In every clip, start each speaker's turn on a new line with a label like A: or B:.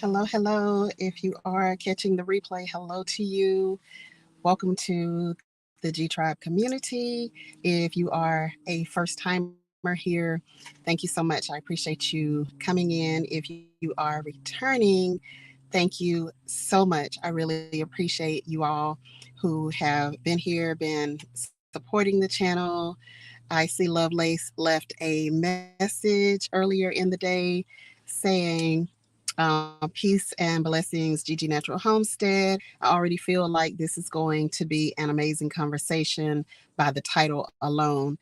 A: hello, hello. If you are catching the replay, hello to you. Welcome to the G Tribe community. If you are a first timer here, thank you so much. I appreciate you coming in. If you are returning, thank you so much. I really appreciate you all who have been here, been supporting the channel. I see Lovelace left a message earlier in the day saying, peace and blessings, Gigi Natural Homestead. I already feel like this is going to be an amazing conversation by the title alone.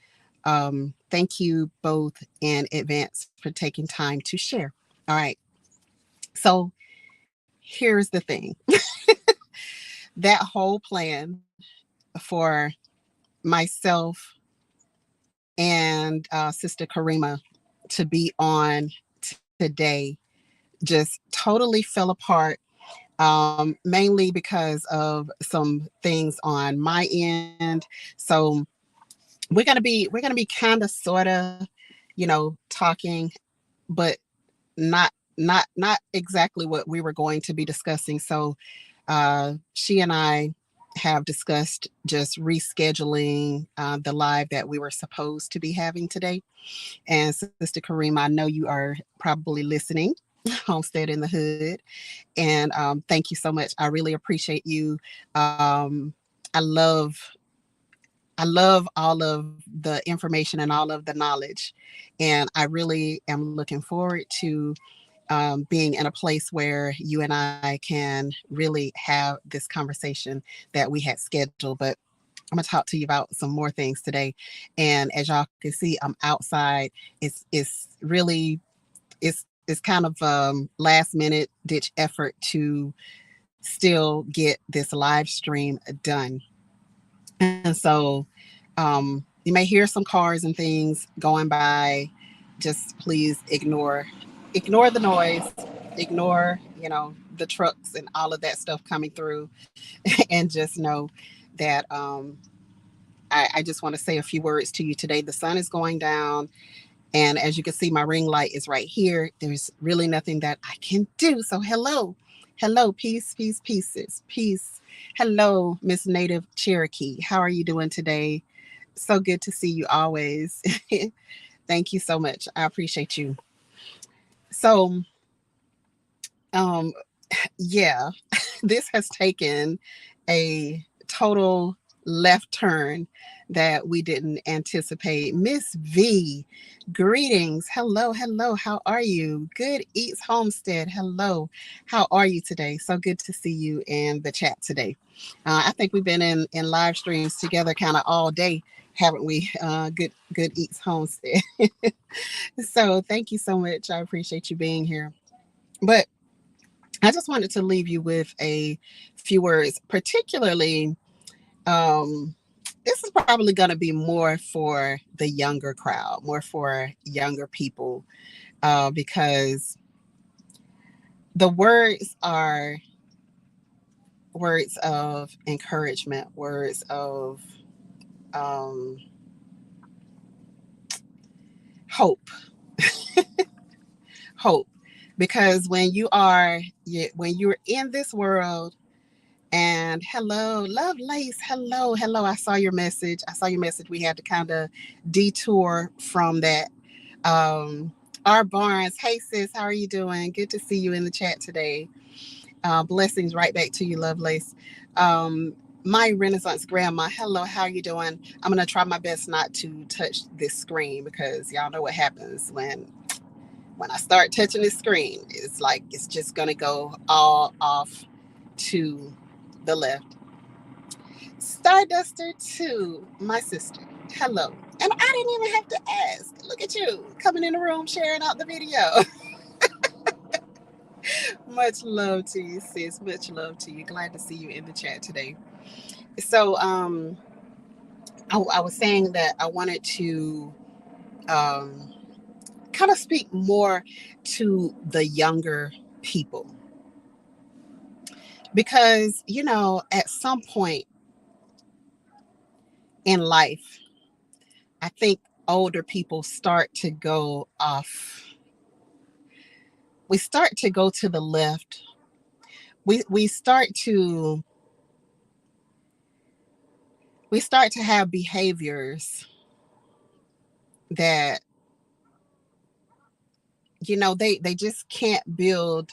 A: Thank you both in advance for taking time to share. All right. So here's the thing, that whole plan for myself and Sister Karima to be on today just totally fell apart, mainly because of some things on my end. So we're gonna be kind of sort of, talking, but not exactly what we were going to be discussing. So she and I have discussed just rescheduling the live that we were supposed to be having today. And Sister Karima, I know you are probably listening. Homestead in the Hood. And thank you so much. I really appreciate you. I love all of the information and all of the knowledge. And I really am looking forward to being in a place where you and I can really have this conversation that we had scheduled. But I'm gonna talk to you about some more things today. And as y'all can see, I'm outside. It's really it's kind of last minute ditch effort to still get this live stream done. And so you may hear some cars and things going by. Just please ignore the noise, ignore, the trucks and all of that stuff coming through, and just know that I just want to say a few words to you today. The sun is going down, and as you can see, my ring light is right here. There's really nothing that I can do. So hello, hello, peace, peace, pieces, peace. Hello, Miss Native Cherokee. How are you doing today? So good to see you always. Thank you so much. I appreciate you. So, um, yeah, this has taken a total left turn that we didn't anticipate. Miss V, greetings. Hello, hello. How are you? Good Eats Homestead. Hello. How are you today? So good to see you in the chat today. I think we've been in live streams together kind of all day, haven't we? Good Eats Homestead. So thank you so much. I appreciate you being here. But I just wanted to leave you with a few words, particularly. Um, this is probably going to be more for the younger crowd, more for younger people, because the words are words of encouragement, words of um, hope, hope. Because when you're in this world. And hello, Lovelace. Hello, hello. I saw your message. I saw your message. We had to kind of detour from that. R. Barnes. Hey, sis. How are you doing? Good to see you in the chat today. Blessings right back to you, Lovelace. My Renaissance grandma. Hello, how are you doing? I'm going to try my best not to touch this screen because y'all know what happens when I start touching this screen. It's like it's just going to go all off to the left. Starduster 2, my sister. Hello. And I didn't even have to ask. Look at you coming in the room, sharing out the video. Much love to you, sis. Much love to you. Glad to see you in the chat today. So, I was saying that I wanted to um, kind of speak more to the younger people because, at some point in life, I think older people start to go off. we start to go to the left, we start to have behaviors that, they just can't build,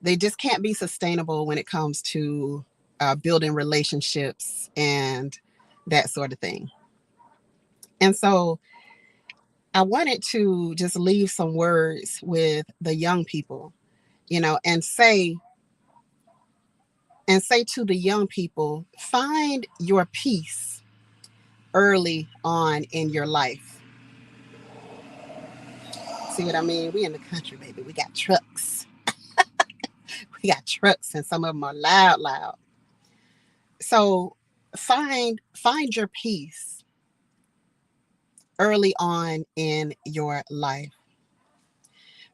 A: they just can't be sustainable when it comes to building relationships and that sort of thing. And so I wanted to just leave some words with the young people, and say to the young people, find your peace early on in your life. See what I mean? We in the country, baby. We got trucks. We got trucks, and some of them are loud, loud. So find your peace early on in your life.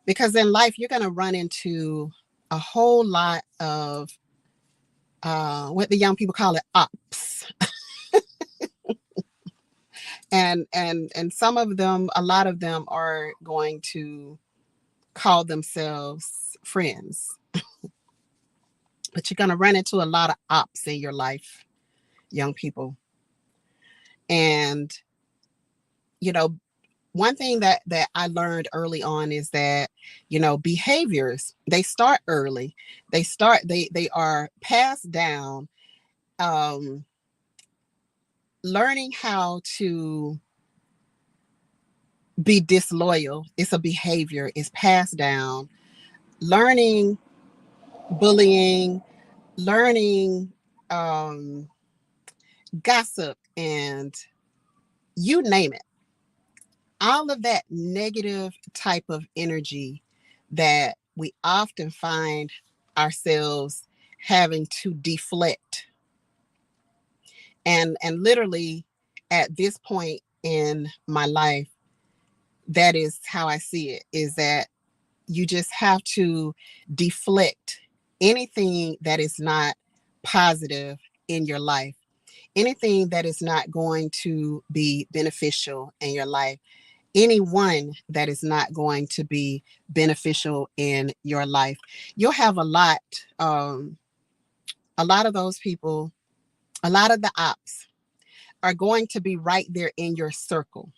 A: Because in life, you're going to run into a whole lot of what the young people call it, ops. And some of them, a lot of them are going to call themselves friends. But you're going to run into a lot of ops in your life, young people. And, one thing that I learned early on is that, behaviors, they start early. They are passed down. Learning how to be disloyal, it's a behavior, it's passed down. Learning bullying, learning gossip, and you name it. All of that negative type of energy that we often find ourselves having to deflect. And literally at this point in my life, that is how I see it, is that you just have to deflect anything that is not positive in your life, anything that is not going to be beneficial in your life, anyone that is not going to be beneficial in your life. You'll have a lot of those people, a lot of the ops are going to be right there in your circle.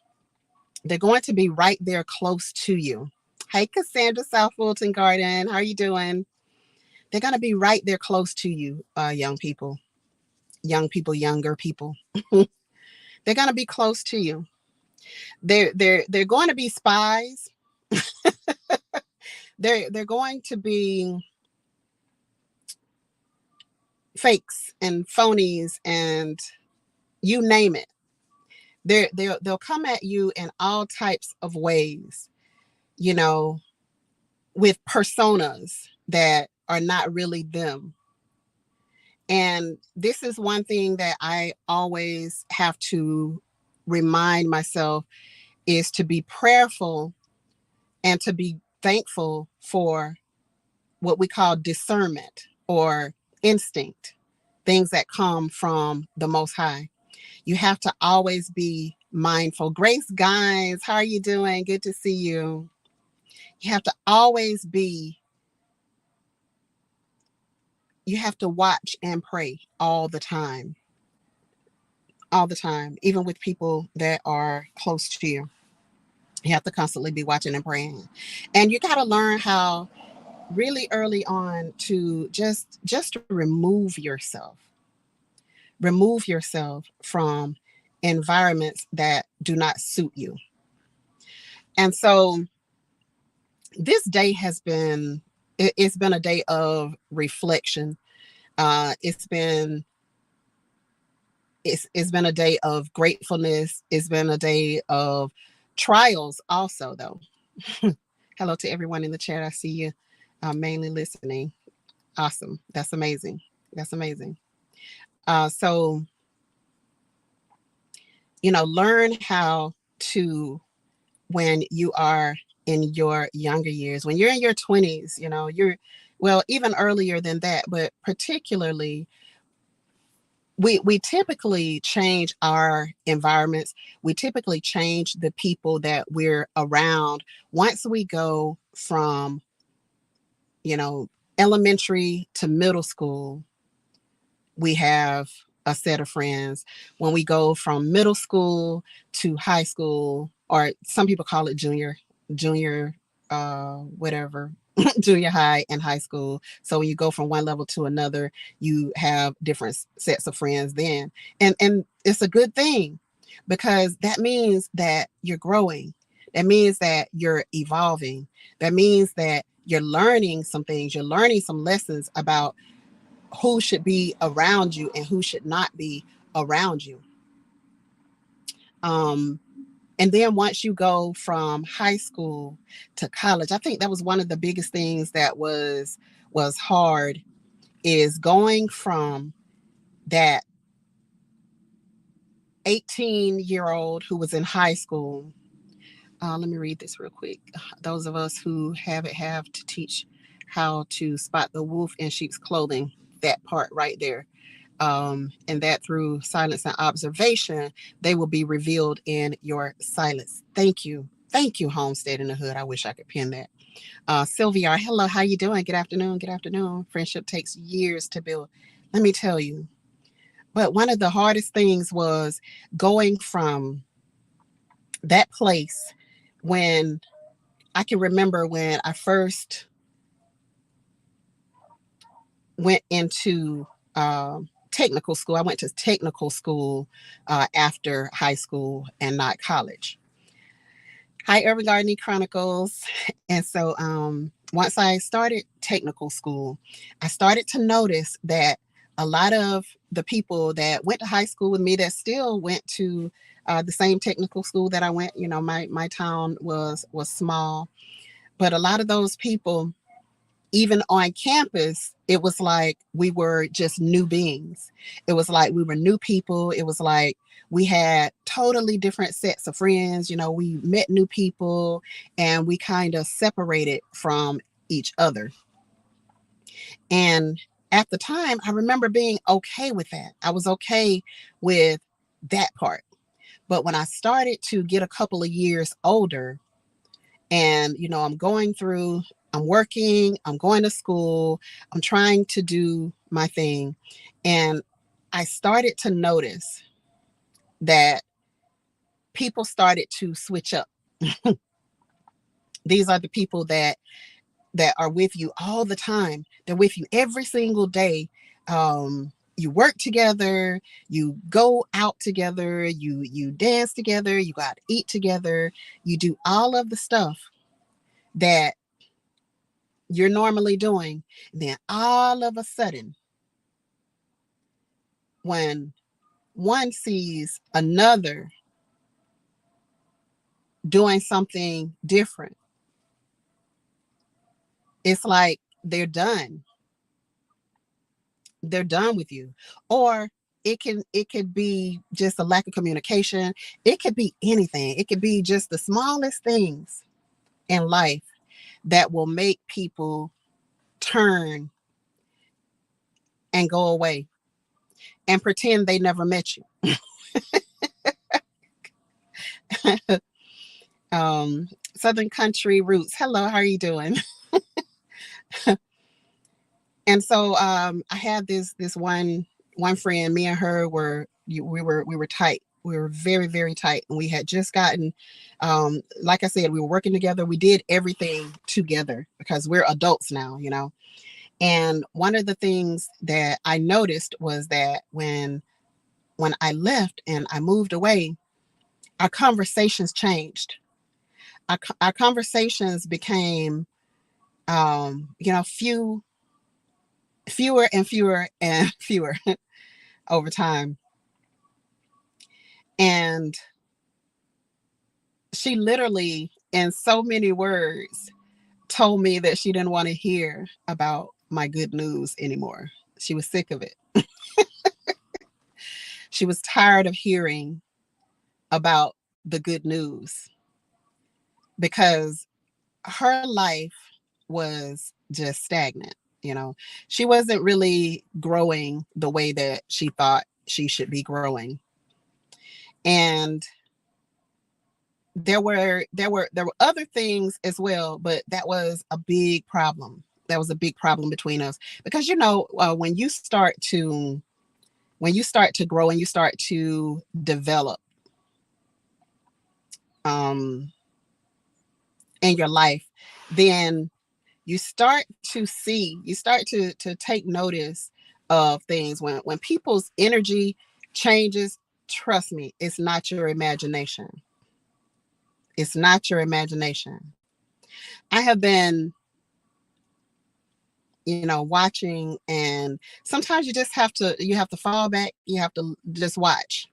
A: They're going to be right there close to you. Hey, Cassandra, South Fulton Garden, how are you doing? They're going to be right there close to you, young people, younger people. They're going to be close to you. They're going to be spies. They're going to be fakes and phonies, and you name it. They'll come at you in all types of ways, with personas that are not really them. And this is one thing that I always have to remind myself, is to be prayerful and to be thankful for what we call discernment or instinct, things that come from the Most High. You have to always be mindful. Grace Guys, how are you doing? Good to see you. You have to always be, you have to watch and pray all the time, even with people that are close to you. You have to constantly be watching and praying. And you got to learn how really early on to just remove yourself from environments that do not suit you. And so this day has been, it's been a day of reflection. It's been a day of gratefulness. It's been a day of trials also, though. Hello to everyone in the chat. I see you mainly listening. Awesome. That's amazing. So, learn how to, when you are in your younger years, when you're in your 20s, well, even earlier than that, but particularly, we typically change our environments. We typically change the people that we're around once we go from you know, elementary to middle school, we have a set of friends. When we go from middle school to high school, or some people call it junior, whatever, junior high and high school. So when you go from one level to another, you have different sets of friends then. And it's a good thing, because that means that you're growing. That means that you're evolving. That means that you're learning some things. You're learning some lessons about who should be around you and who should not be around you. Um, and then once you go from high school to college, I think that was one of the biggest things that was hard, is going from that 18-year-old who was in high school. Let me read this real quick. Those of us who have to teach how to spot the wolf in sheep's clothing, that part right there. And that through silence and observation, they will be revealed in your silence. Thank you. Thank you, Homestead in the Hood. I wish I could pin that. Sylvia, hello, how you doing? Good afternoon. Good afternoon. Friendship takes years to build. Let me tell you. But one of the hardest things was going from that place, when I can remember when I first went into technical school. I went to technical school after high school and not college. Hi, Urban Gardening Chronicles. And so once I started technical school, I started to notice that a lot of the people that went to high school with me, that still went to the same technical school that I went, you know, my town was small, but a lot of those people, even on campus, it was like we were just new beings. It was like we were new people. It was like we had totally different sets of friends. You know, we met new people and we kind of separated from each other. And at the time, I remember being okay with that. I was okay with that part. But when I started to get a couple of years older, and, you know, I'm working, I'm going to school, I'm trying to do my thing. And I started to notice that people started to switch up. These are the people that are with you all the time. They're with you every single day. You work together, you go out together, you dance together, you go out to eat together, you do all of the stuff that you're normally doing. And then all of a sudden, when one sees another doing something different, it's like they're done with you. Or it could be just a lack of communication. It could be anything. It could be just the smallest things in life that will make people turn and go away and pretend they never met you. Southern Country Roots, hello, how are you doing? And so I had this one friend. Me and her we were tight. We were very, very tight, and we had just gotten, like I said, we were working together. We did everything together because we're adults now, you know. And one of the things that I noticed was that when I left and I moved away, our conversations changed. Our conversations became, you know, fewer and fewer and fewer over time. And she literally, in so many words, told me that she didn't want to hear about my good news anymore. She was sick of it. She was tired of hearing about the good news, because her life was just stagnant. You know, she wasn't really growing the way that she thought she should be growing. And there were other things as well, but that was a big problem. That was a big problem between us because when you start to grow and you start to develop um, in your life, then you start to take notice of things when people's energy changes. Trust me, it's not your imagination. It's not your imagination. I have been, watching, and sometimes you have to fall back. You have to just watch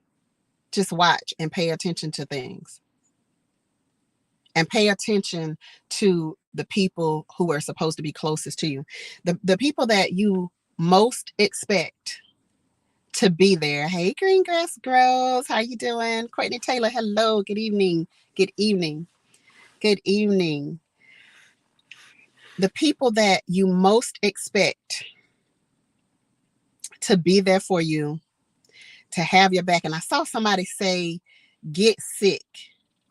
A: and pay attention to things and pay attention to the people who are supposed to be closest to you, the people that you most expect to be there. Hey, green grass girls, how you doing? Courtney Taylor, hello, good evening, good evening, good evening. The people that you most expect to be there for you, to have your back. And I saw somebody say, get sick,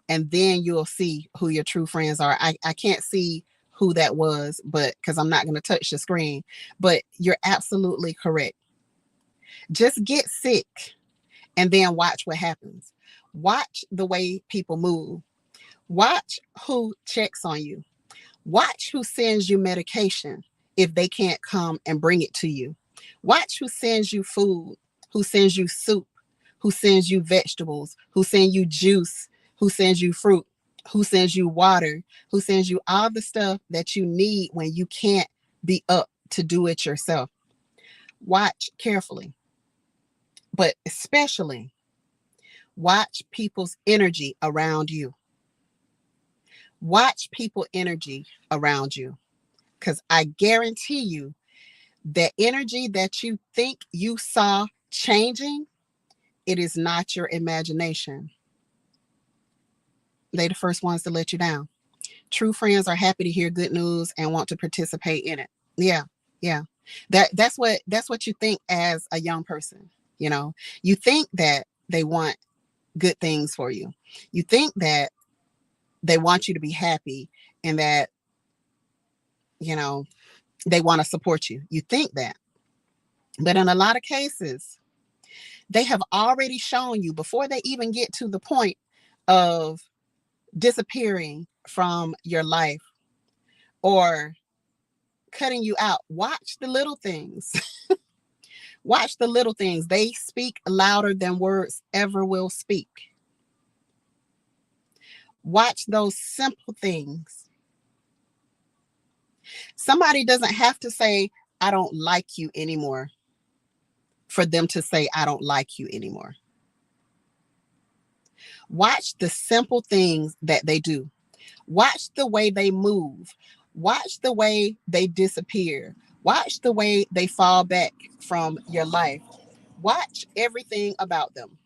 A: and then you'll see who your true friends are. I can't see who that was, but because I'm not going to touch the screen, but you're absolutely correct. Just get sick and then watch what happens. Watch the way people move. Watch who checks on you. Watch who sends you medication if they can't come and bring it to you. Watch who sends you food, who sends you soup, who sends you vegetables, who sends you juice, who sends you fruit, who sends you water, who sends you all the stuff that you need when you can't be up to do it yourself. Watch carefully, but especially watch people's energy around you. Watch people's energy around you, because I guarantee you that energy that you think you saw changing, it is not your imagination. They're the first ones to let you down. True friends are happy to hear good news and want to participate in it. Yeah, yeah. That's what you think as a young person. You think that they want good things for you. You think that they want you to be happy and that, they want to support you. You think that. But in a lot of cases, they have already shown you before they even get to the point of disappearing from your life or cutting you out. Watch the little things. Watch the little things. They speak louder than words ever will speak. Watch those simple things. Somebody doesn't have to say, I don't like you anymore, for them to say, I don't like you anymore. Watch the simple things that they do. Watch the way they move. Watch the way they disappear. Watch the way they fall back from your life. Watch everything about them.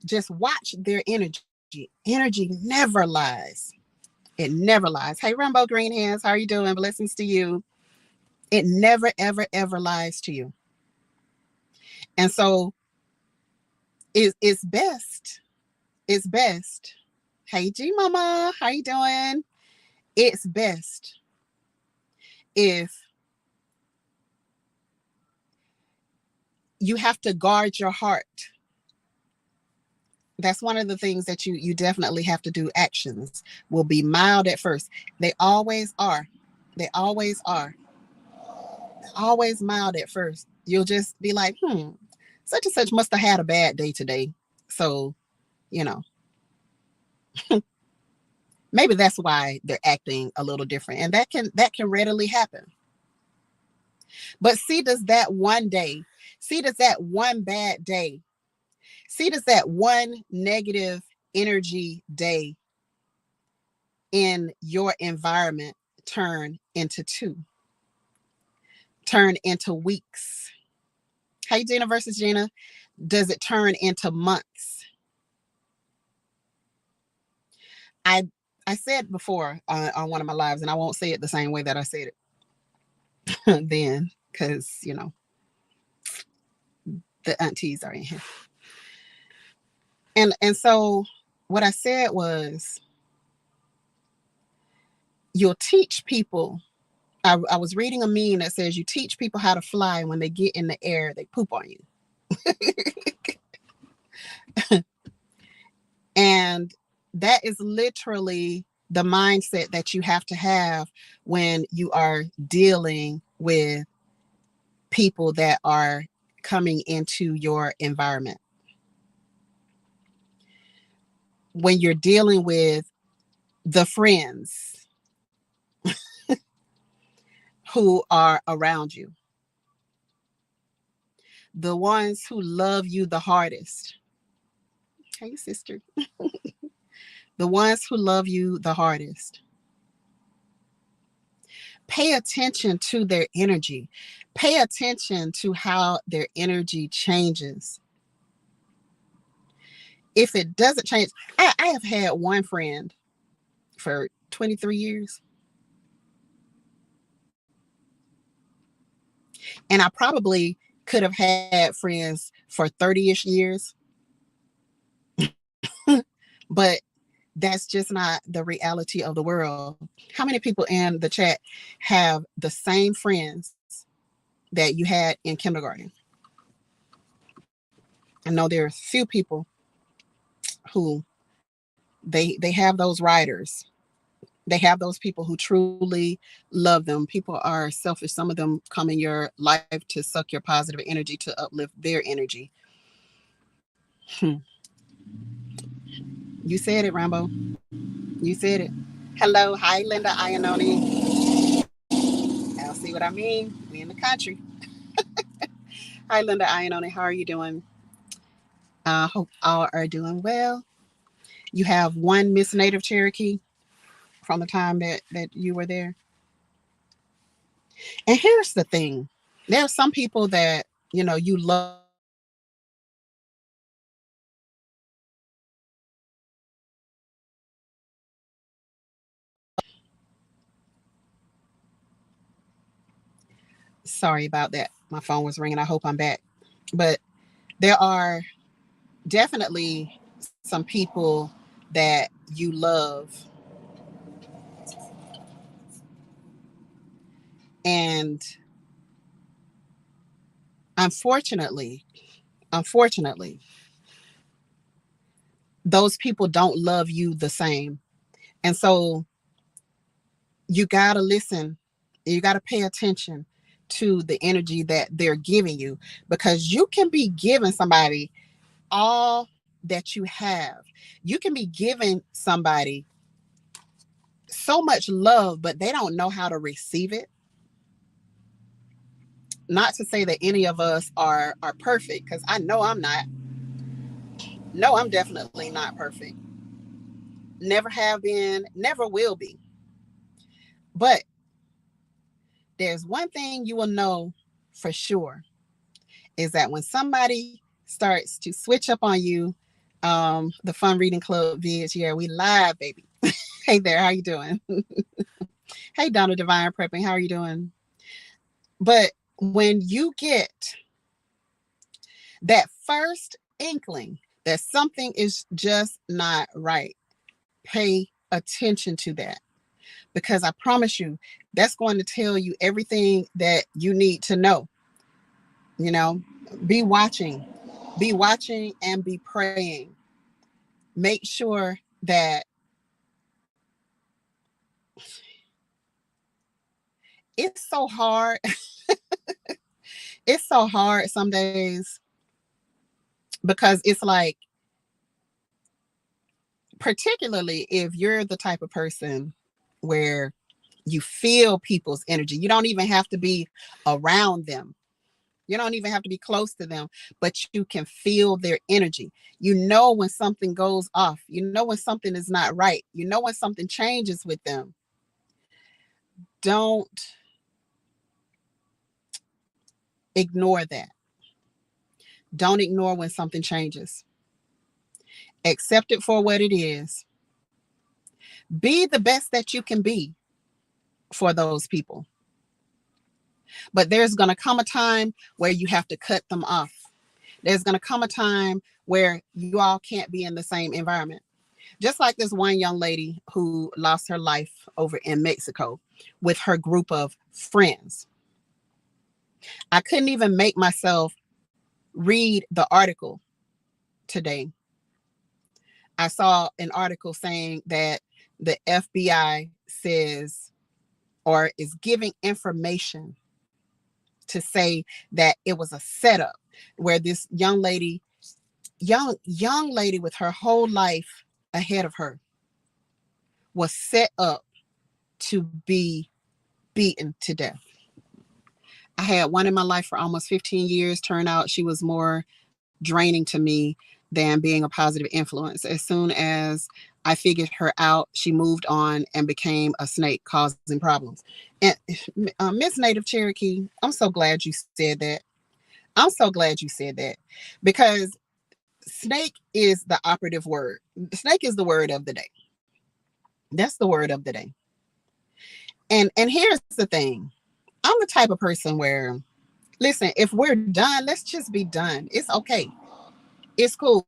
A: Just watch their energy. Energy never lies. It never lies. Hey, Rainbow Green Hands, how are you doing? Blessings to you. It never, ever, ever lies to you. And so it's best. It's best. Hey, G Mama, how you doing? It's best if you have to guard your heart. That's one of the things that you definitely have to do. Actions will be mild at first. They always are. They always are. Always mild at first. You'll just be like, such and such must have had a bad day today. So, maybe that's why they're acting a little different. And that can readily happen. But does that one bad day, does that one negative energy day in your environment turn into 2, turn into weeks? Hey, Gina versus Gina, does it turn into months? I said before on one of my lives, and I won't say it the same way that I said it then, because the aunties are in here. And so what I said was, you'll teach people I was reading a meme that says you teach people how to fly, and when they get in the air, they poop on you. And that is literally the mindset that you have to have when you are dealing with people that are coming into your environment. When you're dealing with the friends who are around you, the ones who love you the hardest. Hey, sister. The ones who love you the hardest. Pay attention to their energy. Pay attention to how their energy changes. If it doesn't change, I have had one friend for 23 years. And I probably could have had friends for 30-ish years. But that's just not the reality of the world. How many people in the chat have the same friends that you had in kindergarten? I know there are few people who they have those riders. They have those people who truly love them. People are selfish. Some of them come in your life to suck your positive energy, to uplift their energy. You said it, Rambo. You said it. Hello. Hi, Linda Iannone. I'll see what I mean. We in the country. Hi, Linda Iannone. How are you doing? Hope all are doing well. You have one Miss Native Cherokee from the time that you were there. And here's the thing. There are some people that, you love. Sorry about that. My phone was ringing. I hope I'm back. But there are definitely some people that you love. And unfortunately, those people don't love you the same. And so you got to listen. You got to pay attention to the energy that they're giving you, because you can be giving somebody all that you have. You can be giving somebody so much love, but they don't know how to receive it. Not to say that any of us are perfect, because I know I'm not. No, I'm definitely not perfect. Never have been, never will be. But there's one thing you will know for sure, is that when somebody starts to switch up on you, the Fun Reading Club vids, yeah, we live, baby. Hey there, how you doing? Hey, Donna Divine Prepping, how are you doing? But when you get that first inkling that something is just not right, pay attention to that, because I promise you, that's going to tell you everything that you need to know. Be watching and be praying. Make sure that it's so hard. It's so hard some days, because it's like, particularly if you're the type of person where you feel people's energy, you don't even have to be around them. You don't even have to be close to them, but you can feel their energy. You know when something goes off. You know when something is not right. You know when something changes with them. Don't ignore that. Don't ignore when something changes. Accept it for what it is. Be the best that you can be for those people. But there's going to come a time where you have to cut them off. There's going to come a time where you all can't be in the same environment. Just like this one young lady who lost her life over in Mexico with her group of friends. I couldn't even make myself read the article today. I saw an article saying that the FBI says, or is giving information to say that it was a setup where this young lady with her whole life ahead of her was set up to be beaten to death. I had one in my life for almost 15 years. Turn out she was more draining to me than being a positive influence. As soon as I figured her out, she moved on and became a snake causing problems. And Miss Native Cherokee, I'm so glad you said that. I'm so glad you said that, because snake is the operative word. Snake is the word of the day. That's the word of the day. And here's the thing. I'm the type of person where, listen, if we're done, let's just be done. It's okay. It's cool.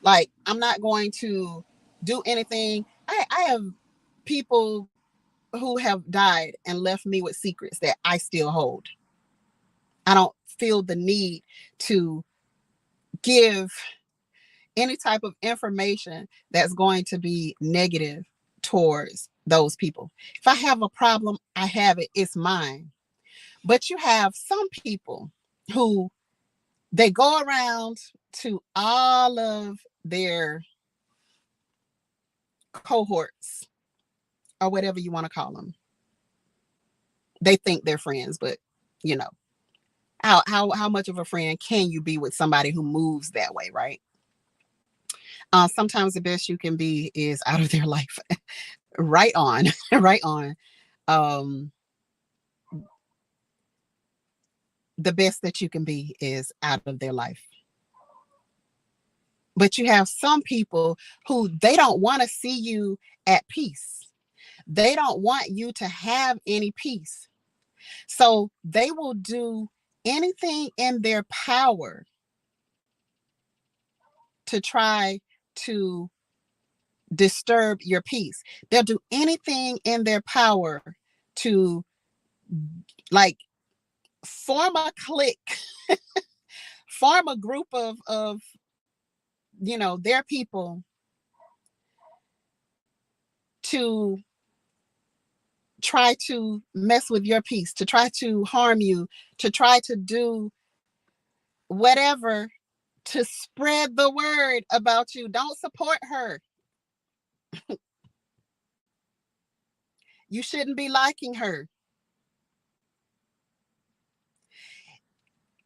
A: Like, I'm not going to do anything. I have people who have died and left me with secrets that I still hold. I don't feel the need to give any type of information that's going to be negative towards those people. If I have a problem, I have it. It's mine. But you have some people who they go around to all of their cohorts or whatever you want to call them. They think they're friends, but you know, how much of a friend can you be with somebody who moves that way, right? Sometimes the best you can be is out of their life. Right on. Right on. Um, the best that you can be is out of their life. But you have some people who they don't want to see you at peace. They don't want you to have any peace. So they will do anything in their power to try to disturb your peace. They'll do anything in their power to, like, form a clique, form a group of their people to try to mess with your peace, to try to harm you, to try to do whatever to spread the word about you. Don't support her. You shouldn't be liking her.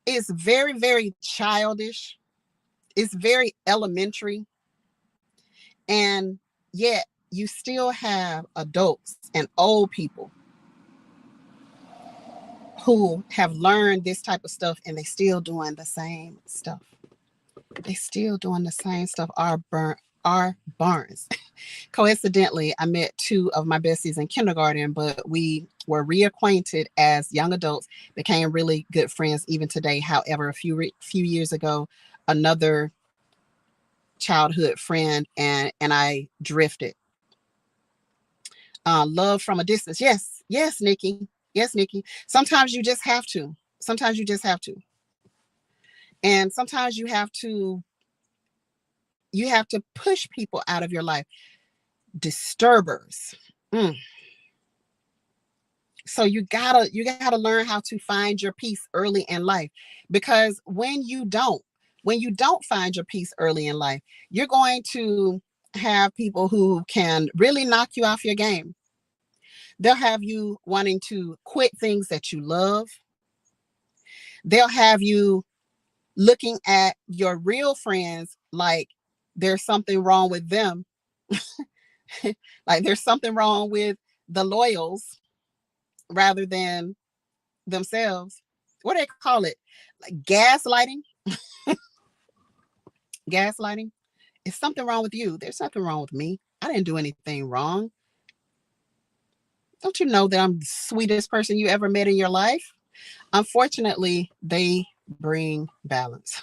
A: It's very, very childish. It's very elementary. And yet you still have adults and old people who have learned this type of stuff, and they still doing the same stuff. They still doing the same stuff. R. Barnes. Coincidentally, I met two of my besties in kindergarten, but we were reacquainted as young adults, became really good friends even today. However, a few years ago, another childhood friend and I drifted. Love from a distance. Yes, Nikki. Yes, Nikki. Sometimes you just have to. Sometimes you just have to. And sometimes you have to push people out of your life. Disturbers. So you gotta learn how to find your peace early in life, because when you don't find your peace early in life, you're going to have people who can really knock you off your game. They'll have you wanting to quit things that you love. They'll have you looking at your real friends like there's something wrong with them. Like there's something wrong with the loyals rather than themselves. What do they call it? Like gaslighting. Gaslighting. Is something wrong with you? There's nothing wrong with me. I didn't do anything wrong. Don't you know that I'm the sweetest person you ever met in your life? Unfortunately, they bring balance.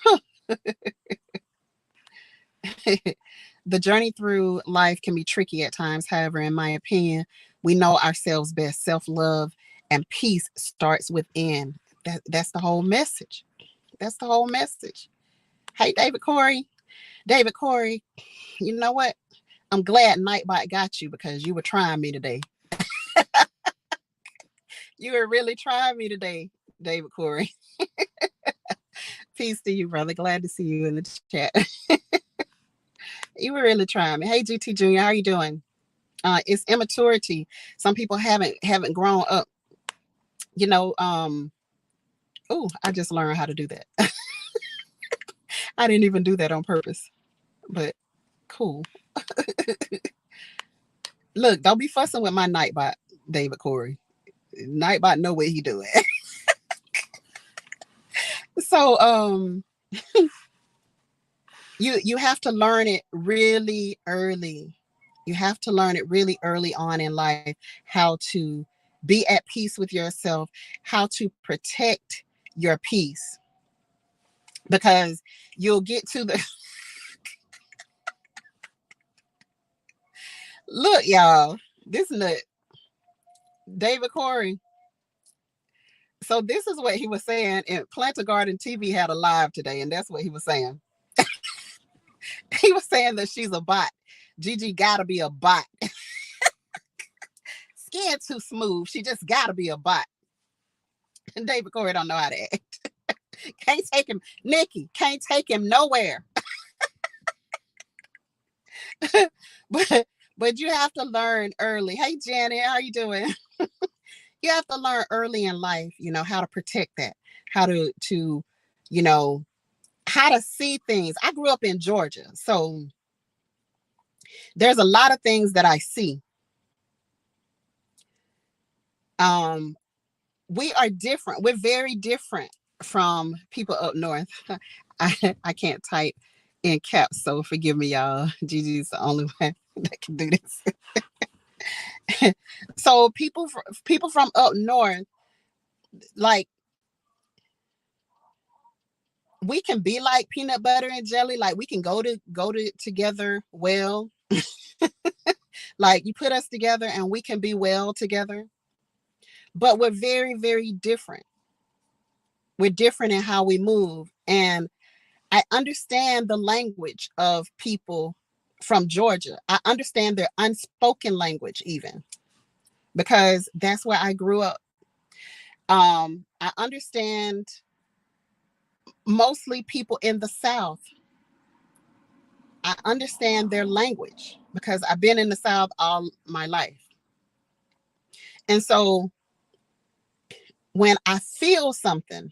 A: The journey through life can be tricky at times. However, in my opinion, we know ourselves best. Self-love and peace starts within. That's the whole message. That's the whole message. Hey, David Corey. David Corey, you know what? I'm glad Nightbot got you because you were trying me today. You were really trying me today, David Corey. Peace to you, brother. Glad to see you in the chat. You were really trying me. Hey, GT Junior, how you doing? It's immaturity. Some people haven't grown up. You know, oh, I just learned how to do that. I didn't even do that on purpose, but cool. Look, don't be fussing with my Nightbot, David Corey. Nightbot know what he doing. So you have to learn it really early. You have to learn it really early on in life how to be at peace with yourself, how to protect your peace. Because you'll get to the look, y'all, this nut, David Corey. So this is what he was saying, and Planter Garden TV had a live today, and that's what he was saying. He was saying that she's a bot. Gigi gotta be a bot. Skin too smooth. She just gotta be a bot. And David Corey don't know how to act. Can't take him. Nikki, can't take him nowhere. but you have to learn early. Hey Janet, how you doing? You have to learn early in life, how to protect that, how to you know, how to see things. I grew up in Georgia, so there's a lot of things that I see. We are different. We're very different from people up north. I can't type in caps, so forgive me, y'all. Gigi's the only one that can do this. So people from up north, like, we can be like peanut butter and jelly. Like, we can go to together well. Like, you put us together and we can be well together. But we're very, very different. We're different in how we move. And I understand the language of people from Georgia. I understand their unspoken language even, because that's where I grew up. I understand mostly people in the South. I understand their language because I've been in the South all my life. And so when I feel something,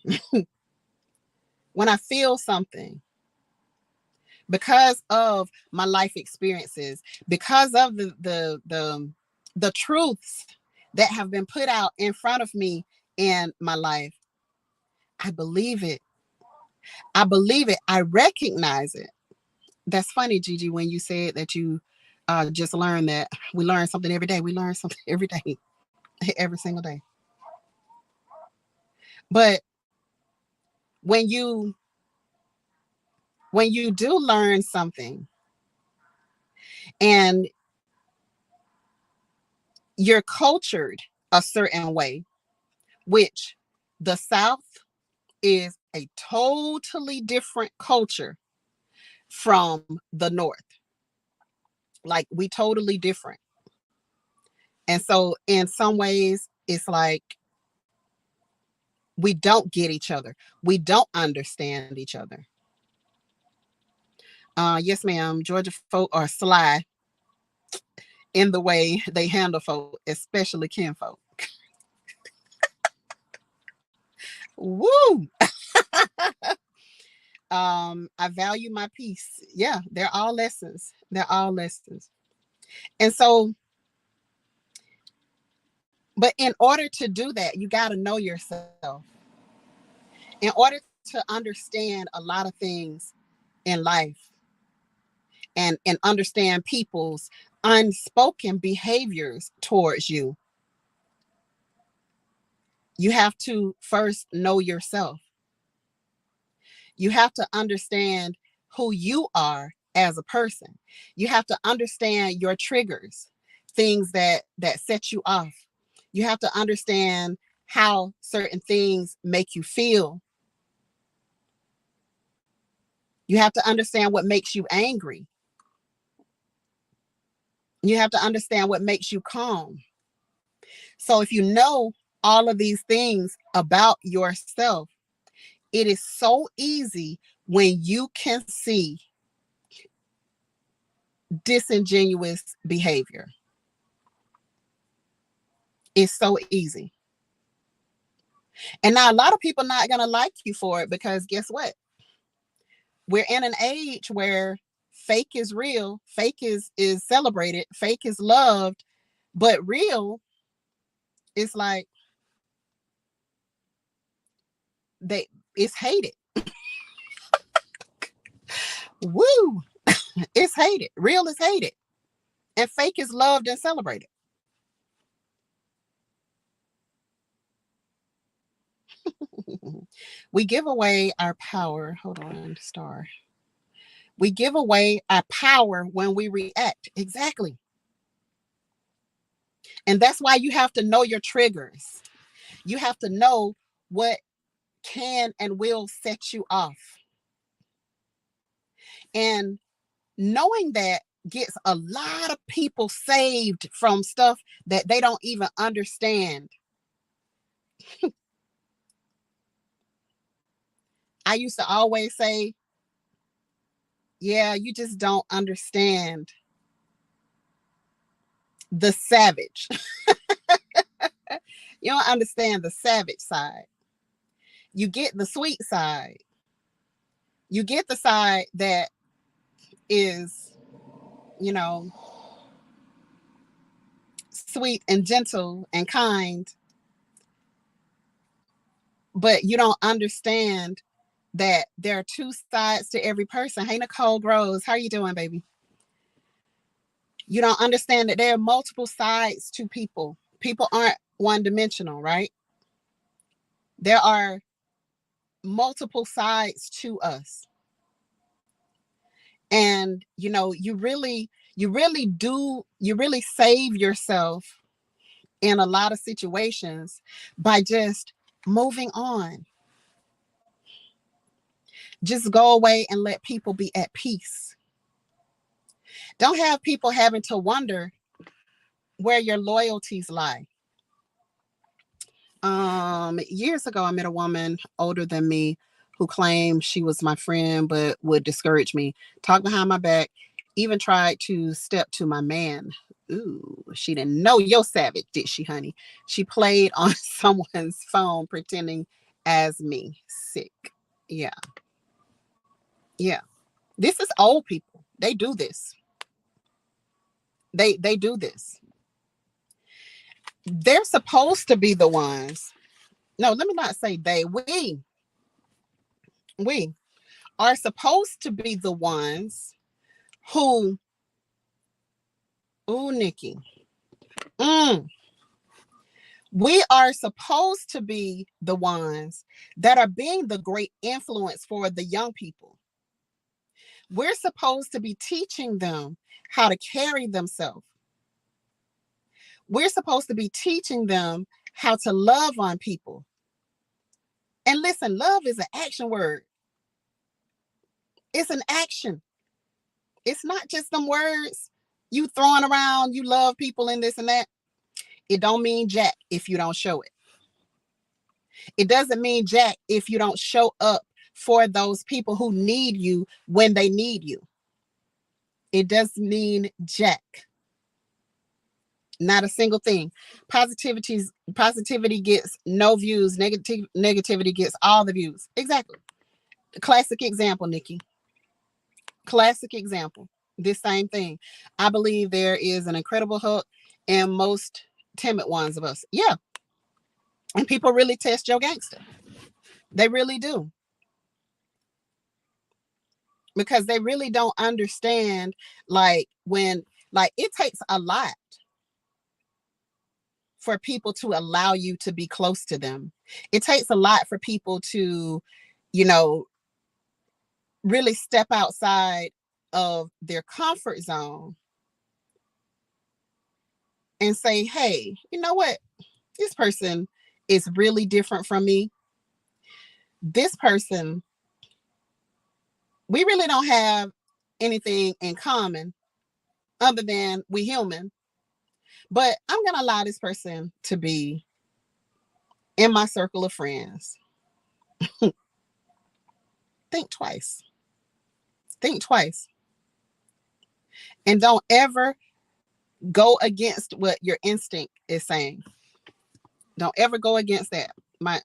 A: because of my life experiences, because of the truths that have been put out in front of me in my life, I believe it. I recognize it. That's funny, Gigi, when you said that you just learned that we learn something every day. We learn something every day, every single day. But when you do learn something and you're cultured a certain way, which the South is a totally different culture from the North. Like, we totally different. And so in some ways, it's like we don't get each other. We don't understand each other. Yes, ma'am. Georgia folk are sly in the way they handle folk, especially kinfolk. Woo! I value my peace. Yeah, they're all lessons. They're all lessons. And so, but in order to do that, you got to know yourself. In order to understand a lot of things in life and understand people's unspoken behaviors towards you, you have to first know yourself. You have to understand who you are as a person. You have to understand your triggers, things that set you off. You have to understand how certain things make you feel. You have to understand what makes you angry. You have to understand what makes you calm. So if you know all of these things about yourself, it is so easy when you can see disingenuous behavior. It's so easy. And now a lot of people not going to like you for it, because guess what? We're in an age where fake is real, fake is celebrated, fake is loved, but real is like they it's hated. Woo! It's hated. Real is hated. And fake is loved and celebrated. We give away our power. Hold on, star. We give away our power when we react. Exactly. And that's why you have to know your triggers. You have to know what can and will set you off. And knowing that gets a lot of people saved from stuff that they don't even understand. I used to always say, yeah, you just don't understand the savage. You don't understand the savage side. You get the sweet side. You get the side that is, you know, sweet and gentle and kind, but you don't understand that there are two sides to every person. Hey, Nicole Groves, how are you doing, baby? You don't understand that there are multiple sides to people. People aren't one-dimensional, right? There are multiple sides to us. And you really save yourself in a lot of situations by just moving on. Just go away and let people be at peace. Don't have people having to wonder where your loyalties lie. Years ago, I met a woman older than me who claimed she was my friend, but would discourage me, talk behind my back, even tried to step to my man. Ooh, she didn't know your savage, did she, honey? She played on someone's phone pretending as me. Sick. Yeah. Yeah. This is old people. They do this. They do this. They're supposed to be the ones. No, let me not say they. We are supposed to be the ones who, ooh, Nikki. We are supposed to be the ones that are being the great influence for the young people. We're supposed to be teaching them how to carry themselves. We're supposed to be teaching them how to love on people. And listen, love is an action word. It's an action. It's not just some words you throwing around, you love people and this and that. It don't mean jack if you don't show it. It doesn't mean jack if you don't show up for those people who need you when they need you. It doesn't mean jack. Not a single thing. Positivity gets no views. Negativity gets all the views. Exactly. Classic example, Nikki. Classic example. This same thing. I believe there is an incredible hook in most timid ones of us. Yeah. And people really test your gangster. They really do. Because they really don't understand, like, when, like, it takes a lot for people to allow you to be close to them. It takes a lot for people to, you know, really step outside of their comfort zone and say, hey, you know what? This person is really different from me. This person, we really don't have anything in common other than we human. But I'm going to allow this person to be in my circle of friends. Think twice. Think twice. And don't ever go against what your instinct is saying. Don't ever go against that.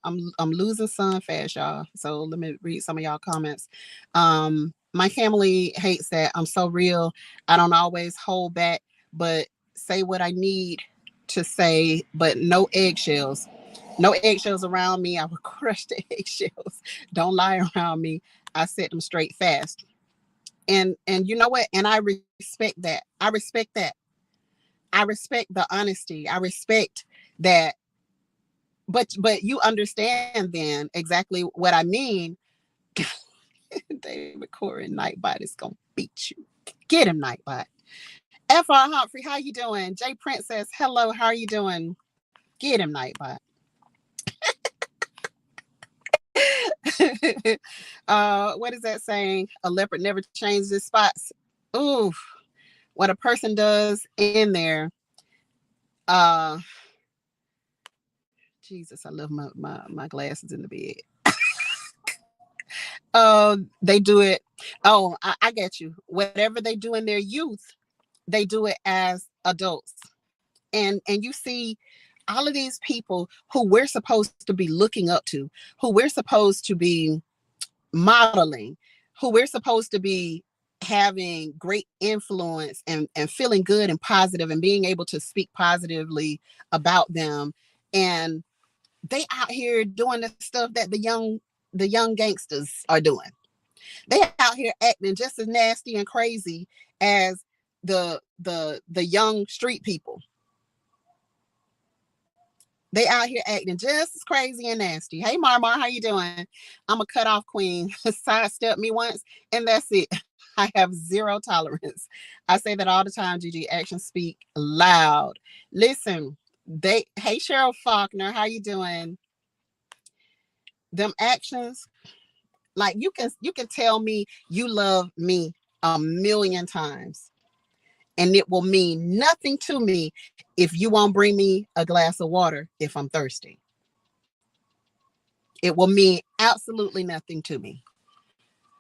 A: I'm losing sun fast, y'all. So let me read some of y'all comments. My family hates that. I'm so real. I don't always hold back, but say what I need to say, but no eggshells. No eggshells around me. I will crush the eggshells. Don't lie around me. I set them straight fast. And you know what? And I respect that. I respect that. I respect the honesty. I respect that. But you understand then exactly what I mean. David Corey, Nightbot is gonna beat you. Get him, Nightbot. FR Humphrey, how you doing? Jay Prince says, hello, how are you doing? Get him, Nightbot. What is that saying? A leopard never changes its spots. Ooh, what a person does in there. Jesus, I love my glasses in the bed. They do it. Oh, I get you. Whatever they do in their youth, they do it as adults. And you see all of these people who we're supposed to be looking up to, who we're supposed to be modeling, who we're supposed to be having great influence and feeling good and positive and being able to speak positively about them. And they out here doing the stuff that the young gangsters are doing. They out here acting just as nasty and crazy as the young street people. They out here acting just as crazy and nasty. Hey, Marmar, how you doing? I'm a cutoff queen. Sidestep me once, and that's it. I have zero tolerance. I say that all the time, Gigi. Actions speak loud. Listen, hey, Cheryl Faulkner, how you doing? Them actions, like you can tell me you love me a million times, and it will mean nothing to me if you won't bring me a glass of water if I'm thirsty. It will mean absolutely nothing to me.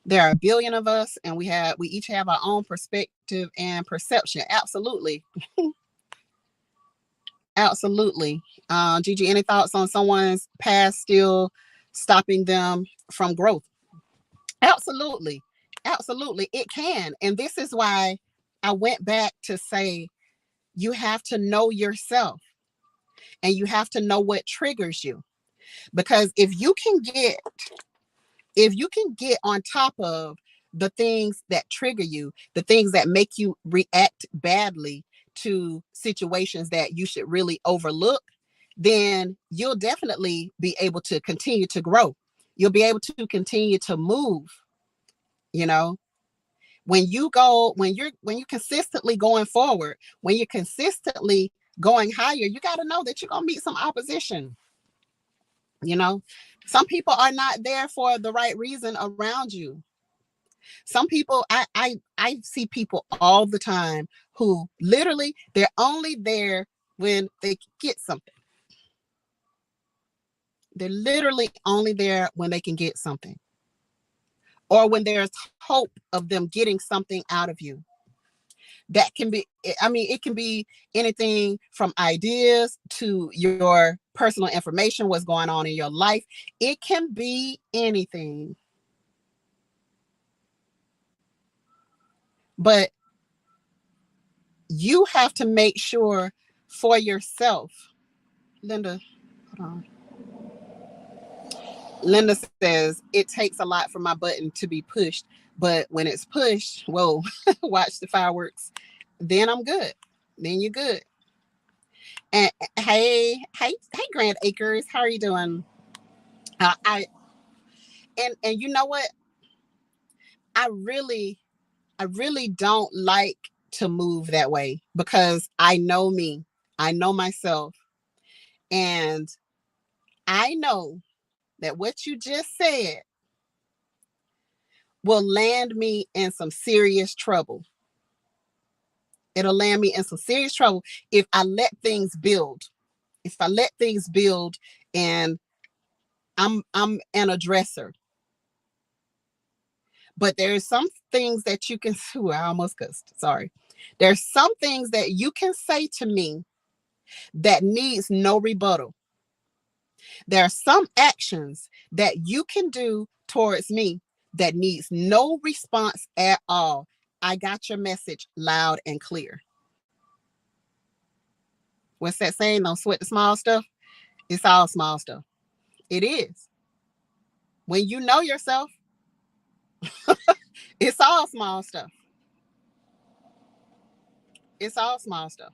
A: There are a billion of us, and we each have our own perspective and perception. Absolutely. Absolutely. Gigi, any thoughts on someone's past still stopping them from growth? Absolutely. Absolutely. It can. And this is why I went back to say you have to know yourself and you have to know what triggers you. Because if you can get on top of the things that trigger you, the things that make you react badly to situations that you should really overlook, then you'll definitely be able to continue to grow. You'll be able to continue to move, you know. When you're consistently going forward, when you're consistently going higher, you got to know that you're going to meet some opposition. You know, some people are not there for the right reason around you. Some people, I see people all the time who literally they're only there when they get something. They're literally only there when they can get something, or when there's hope of them getting something out of you. That can be, I mean, it can be anything from ideas to your personal information, what's going on in your life. It can be anything. But you have to make sure for yourself. Linda, hold on. Linda says, it takes a lot for my button to be pushed, but when it's pushed, whoa, watch the fireworks. Then I'm good. Then you're good. And hey, Grand Acres, how are you doing? I and you know what? I really I really don't like to move that way because I know me, I know myself, and I know that what you just said will land me in some serious trouble. It'll land me in some serious trouble if I let things build. If I let things build and I'm an addresser. But there's some things that you can ooh, I almost cussed. Sorry. There's some things that you can say to me that needs no rebuttal. There are some actions that you can do towards me that needs no response at all. I got your message loud and clear. What's that saying? Don't sweat the small stuff. It's all small stuff. It is. When you know yourself, it's all small stuff. It's all small stuff.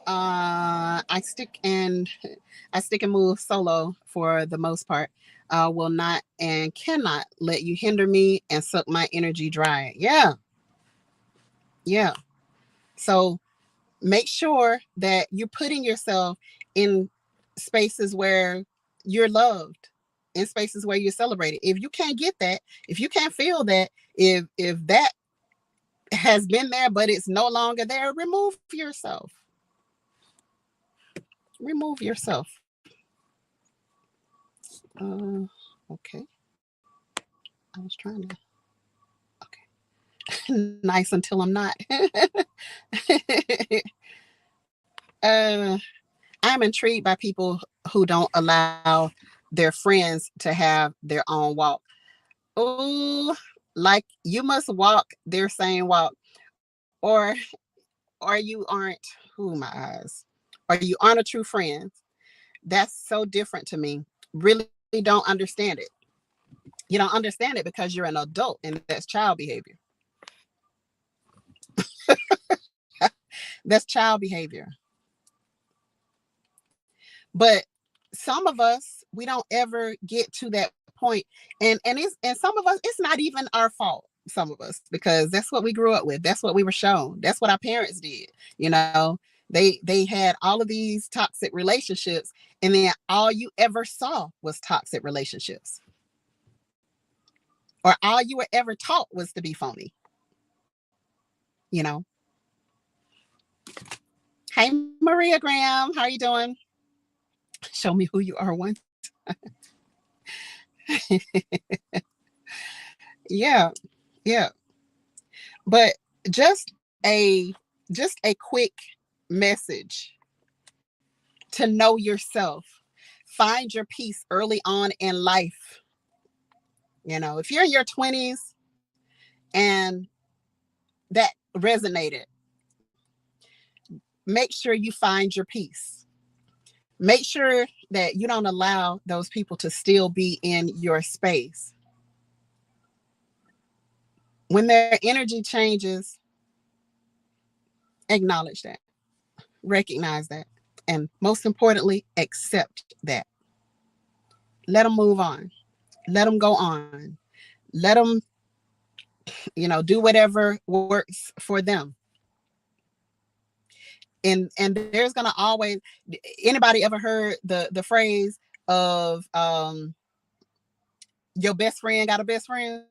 A: I stick and move solo for the most part. Will not and cannot let you hinder me and suck my energy dry. Yeah, yeah. So make sure that you're putting yourself in spaces where you're loved, in spaces where you're celebrated. If you can't get that, if you can't feel that, if that has been there but it's no longer there, remove yourself. Remove yourself. Okay. I was trying to. Okay. Nice until I'm not. uh, I'm intrigued by people who don't allow their friends to have their own walk. Oh, like you must walk their same walk, or you aren't. Who my eyes? Or you aren't a true friend. That's so different to me. Really don't understand it. You don't understand it because you're an adult and that's child behavior. That's child behavior. But some of us, we don't ever get to that point. And some of us, it's not even our fault. Some of us, because that's what we grew up with. That's what we were shown. That's what our parents did. You know, they had all of these toxic relationships, and then all you ever saw was toxic relationships. Or all you were ever taught was to be phony. You know. Hey Maria Graham, how are you doing? Show me who you are once. Yeah, yeah. But just a just a quick message to know yourself. Find your peace early on in life. You know, if you're in your 20s and that resonated, make sure you find your peace. Make sure that you don't allow those people to still be in your space. When their energy changes, acknowledge that, recognize that, and most importantly, accept that. Let them move on. Let them go on. Let them, do whatever works for them. And there's gonna always, anybody ever heard the phrase of your best friend got a best friend?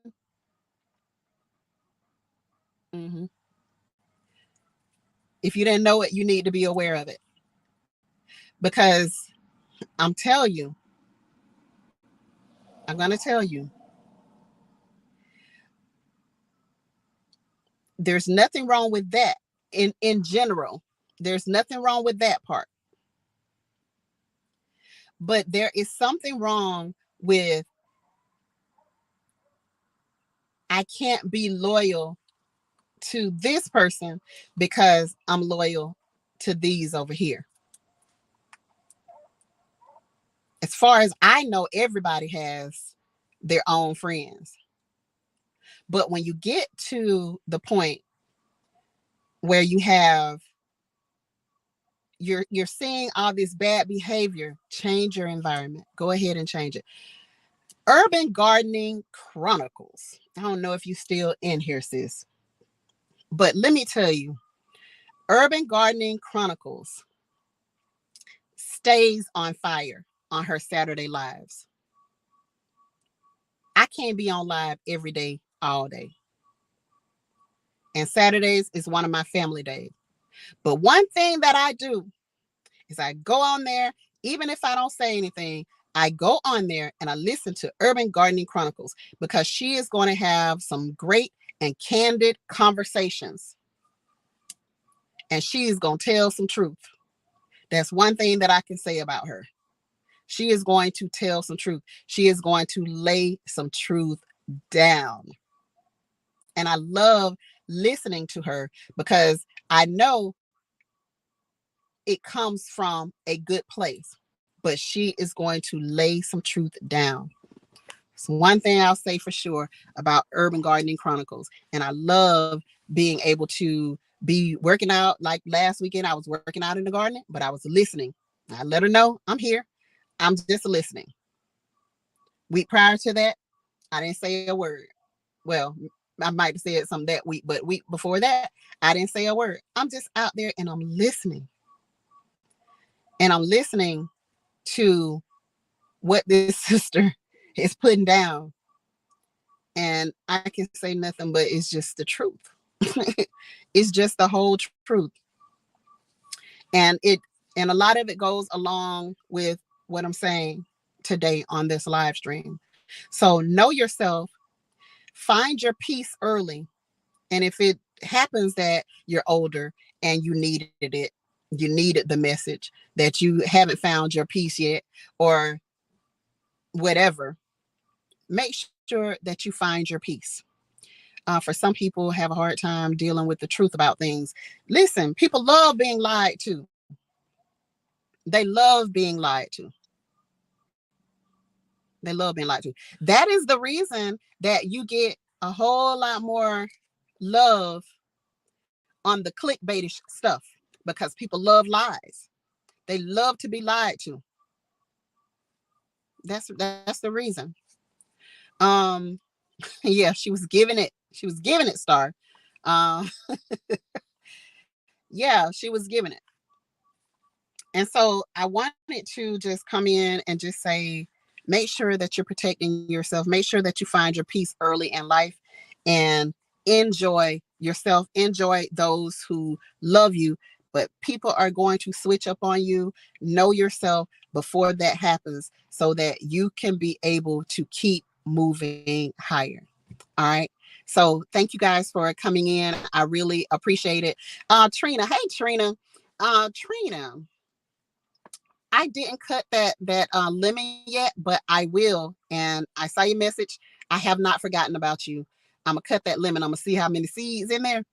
A: Hmm. If you didn't know it, you need to be aware of it, because I'm telling you, I'm gonna tell you, there's nothing wrong with that. In general, there's nothing wrong with that part, but there is something wrong with, I can't be loyal to this person because I'm loyal to these over here. As far as I know, everybody has their own friends. But when you get to the point where you're seeing all this bad behavior, change your environment. Go ahead and change it. Urban Gardening Chronicles. I don't know if you still in here, sis, but let me tell you, Urban Gardening Chronicles stays on fire on her Saturday lives. I can't be on live every day, all day. And Saturdays is one of my family days. But one thing that I do is I go on there, even if I don't say anything, I go on there and I listen to Urban Gardening Chronicles because she is going to have some great and candid conversations. And she is going to tell some truth. That's one thing that I can say about her. She is going to tell some truth. She is going to lay some truth down. And I love listening to her because I know it comes from a good place, but she is going to lay some truth down. So one thing I'll say for sure about Urban Gardening Chronicles, and I love being able to be working out. Like last weekend, I was working out in the garden, but I was listening. I let her know I'm here. I'm just listening. Week prior to that, I didn't say a word. Well, I might have said something that week, but week before that, I didn't say a word. I'm just out there and I'm listening. And I'm listening to what this sister is putting down. And I can say nothing, but it's just the truth. It's just the whole truth. And a lot of it goes along with what I'm saying today on this live stream. So know yourself, find your peace early. And if it happens that you're older and you needed it, you needed the message, that you haven't found your peace yet, or whatever, make sure that you find your peace. For some people have a hard time dealing with the truth about things. Listen, people love being lied to. They love being lied to. They love being lied to. That is the reason that you get a whole lot more love on the clickbaitish stuff, because people love lies. They love to be lied to. That's the reason. Yeah, she was giving it. She was giving it, Star. Yeah, she was giving it. And so I wanted to just come in and just say, make sure that you're protecting yourself. Make sure that you find your peace early in life and enjoy yourself. Enjoy those who love you. But people are going to switch up on you. Know yourself before that happens so that you can be able to keep moving higher. All right. So thank you guys for coming in. I really appreciate it. Trina. Hey, Trina. Trina. I didn't cut that lemon yet, but I will. And I saw your message. I have not forgotten about you. I'm gonna cut that lemon. I'm gonna see how many seeds in there,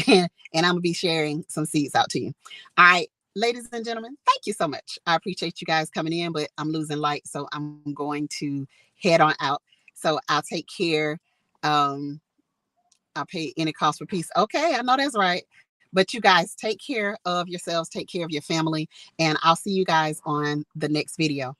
A: and I'm gonna be sharing some seeds out to you. All right, ladies and gentlemen, thank you so much. I appreciate you guys coming in, but I'm losing light, so I'm going to head on out. So I'll take care. I'll pay any cost for peace. Okay, I know that's right. But you guys take care of yourselves, take care of your family, and I'll see you guys on the next video.